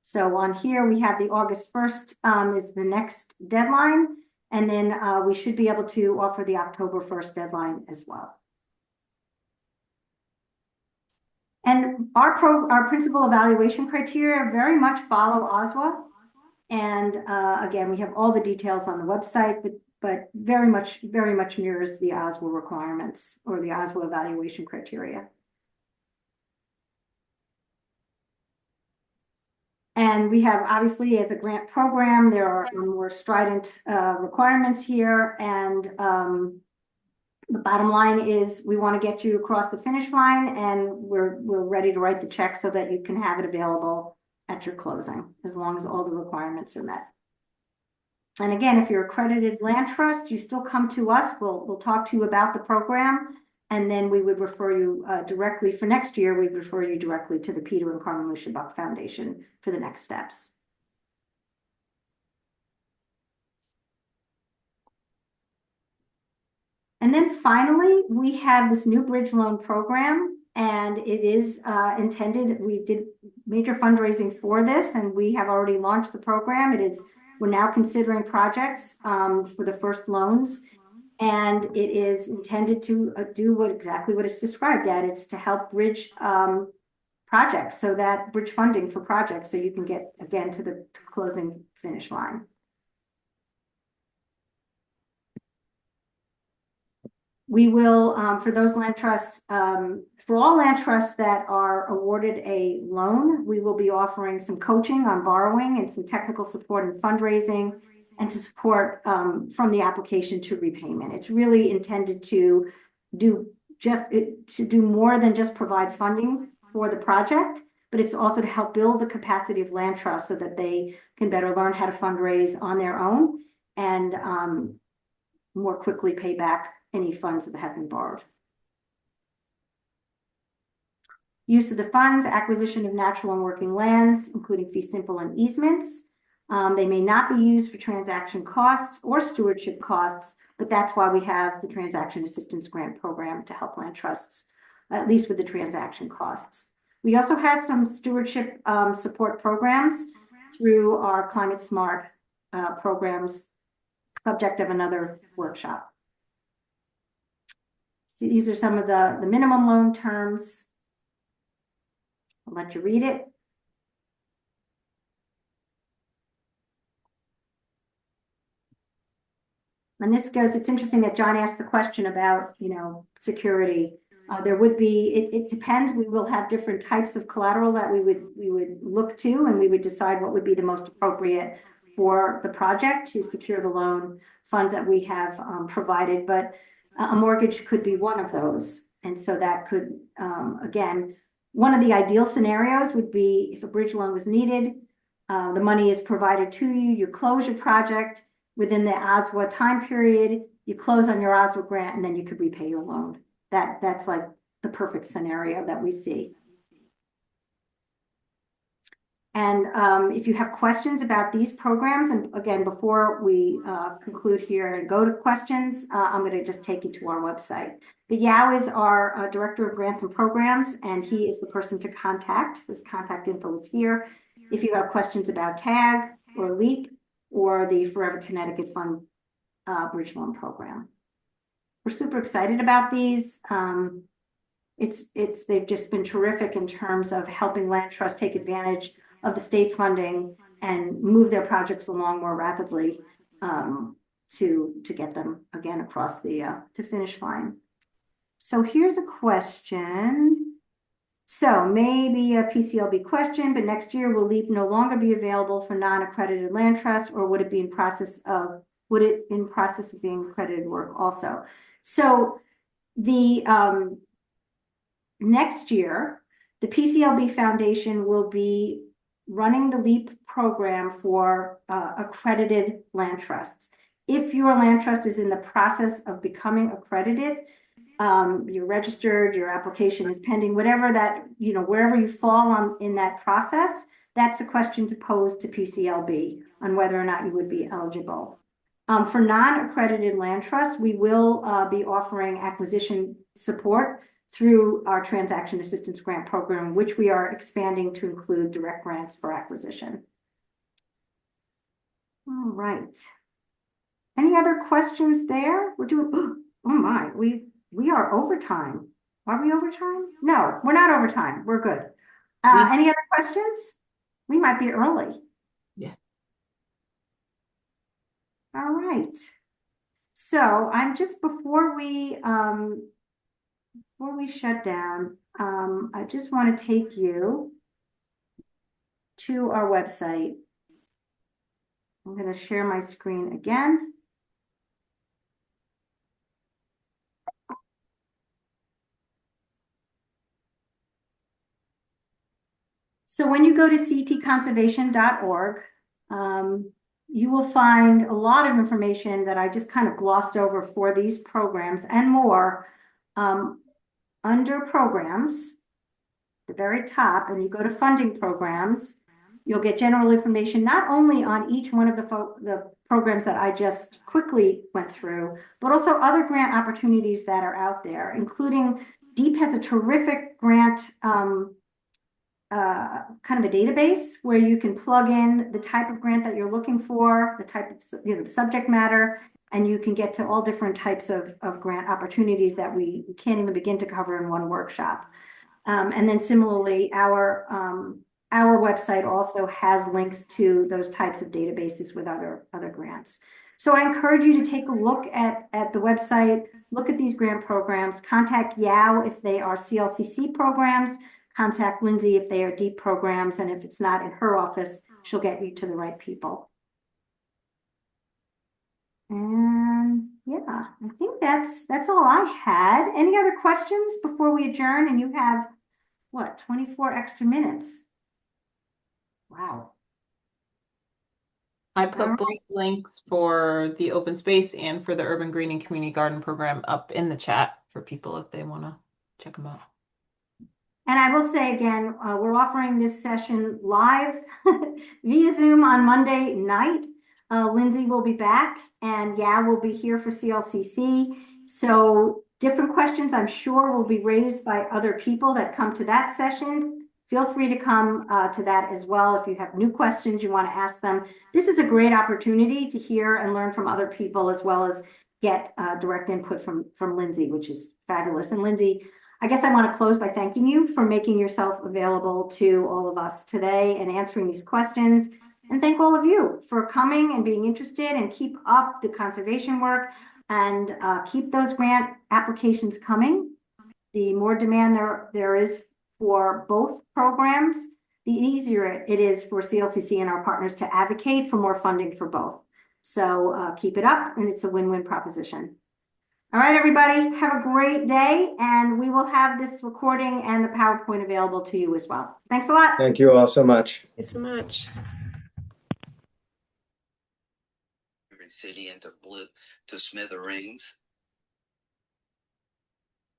So on here, we have the August 1st is the next deadline. And then we should be able to offer the October 1st deadline as well. And our principal evaluation criteria very much follow OSWA. And again, we have all the details on the website, but very much mirrors the OSWA requirements or the OSWA evaluation criteria. And we have, obviously, as a grant program, there are more strident requirements here. And the bottom line is we want to get you across the finish line, and we're ready to write the check so that you can have it available at your closing, as long as all the requirements are met. And again, if you're accredited land trust, you still come to us. We'll talk to you about the program. And then we would refer you directly for next year. We'd refer you directly to the Peter and Carmen Lucia Buck Foundation for the next steps. And then finally, we have this new bridge loan program, and it is intended. We did major fundraising for this, and we have already launched the program. We're now considering projects for the first loans. And it is intended to do exactly what it's described at. It's to help bridge projects, so that bridge funding for projects, so you can get, again, to the closing finish line. We will, for those land trusts, for all land trusts that are awarded a loan, we will be offering some coaching on borrowing and some technical support and fundraising, and to support from the application to repayment. It's really intended to do more than just provide funding for the project, but it's also to help build the capacity of land trusts so that they can better learn how to fundraise on their own and more quickly pay back any funds that have been borrowed. Use of the funds, acquisition of natural and working lands, including fee simple and easements. They may not be used for transaction costs or stewardship costs, but that's why we have the Transaction Assistance Grant Program to help land trusts, at least with the transaction costs. We also have some stewardship support programs through our Climate Smart programs, subject of another workshop. So these are some of the minimum loan terms. I'll let you read it. And this goes, it's interesting that John asked the question about, security. There would be, it depends. We will have different types of collateral that we would look to, and we would decide what would be the most appropriate for the project to secure the loan funds that we have provided. But a mortgage could be one of those. And so that could, again, one of the ideal scenarios would be if a bridge loan was needed, the money is provided to you, you close your project within the OSWA time period, you close on your OSWA grant, and then you could repay your loan. That's like the perfect scenario that we see. And if you have questions about these programs, and again, before we conclude here and go to questions, I'm going to just take you to our website. But Yao is our Director of Grants and Programs, and he is the person to contact. His contact info is here. If you have questions about TAG or LEAP or the Forever Connecticut Fund Bridge Loan Program. We're super excited about these. They've just been terrific in terms of helping land trusts take advantage of the state funding and move their projects along more rapidly to get them again across the to finish line. So here's a question. So maybe a PCLB question, but next year will LEAP no longer be available for non-accredited land trusts, or would it be in process of being accredited work also? So the next year, the PCLB Foundation will be running the LEAP program for accredited land trusts. If your land trust is in the process of becoming accredited, you're registered, your application is pending, whatever that, wherever you fall in that process, that's a question to pose to PCLB on whether or not you would be eligible. For non-accredited land trusts, we will be offering acquisition support through our Transaction Assistance Grant Program, which we are expanding to include direct grants for acquisition. All right. Any other questions there? We're doing, oh my, we are overtime. Are we overtime? No, we're not overtime. We're good. Any other questions? We might be early. Yeah. All right. So I'm just before we shut down, I just want to take you to our website. I'm going to share my screen again. So when you go to ctconservation.org, you will find a lot of information that I just kind of glossed over for these programs and more. Under programs, the very top, and you go to funding programs, you'll get general information not only on each one of the programs that I just quickly went through, but also other grant opportunities that are out there, including DEEP has a terrific grant kind of a database where you can plug in the type of grant that you're looking for, the type of, the subject matter, and you can get to all different types of grant opportunities that we can't even begin to cover in one workshop. And then similarly, our website also has links to those types of databases with other grants. So I encourage you to take a look at the website, look at these grant programs, contact Yao if they are CLCC programs, contact Lindsay if they are DEEP programs, and if it's not in her office, she'll get you to the right people. And yeah, I think that's all I had. Any other questions before we adjourn? And you have, what, 24 extra minutes? Wow. I All put both right. links for the open space and for the urban green and community garden program up in the chat for people if they want to check them out. And I will say again, we're offering this session live via Zoom on Monday night. Lindsay will be back and we'll be here for CLCC. So different questions I'm sure will be raised by other people that come to that session. Feel free to come to that as well. If you have new questions you want to ask them. This is a great opportunity to hear and learn from other people as well as get direct input from Lindsay, which is fabulous. And Lindsay, I guess I want to close by thanking you for making yourself available to all of us today and answering these questions. And thank all of you for coming and being interested, and keep up the conservation work and keep those grant applications coming. The more demand there is for both programs, the easier it is for CLCC and our partners to advocate for more funding for both. So keep it up, and it's a win-win proposition. All right, everybody, have a great day, and we will have this recording and the PowerPoint available to you as well. Thanks a lot. Thank you all so much. Thanks so much. City into blue to smithereens.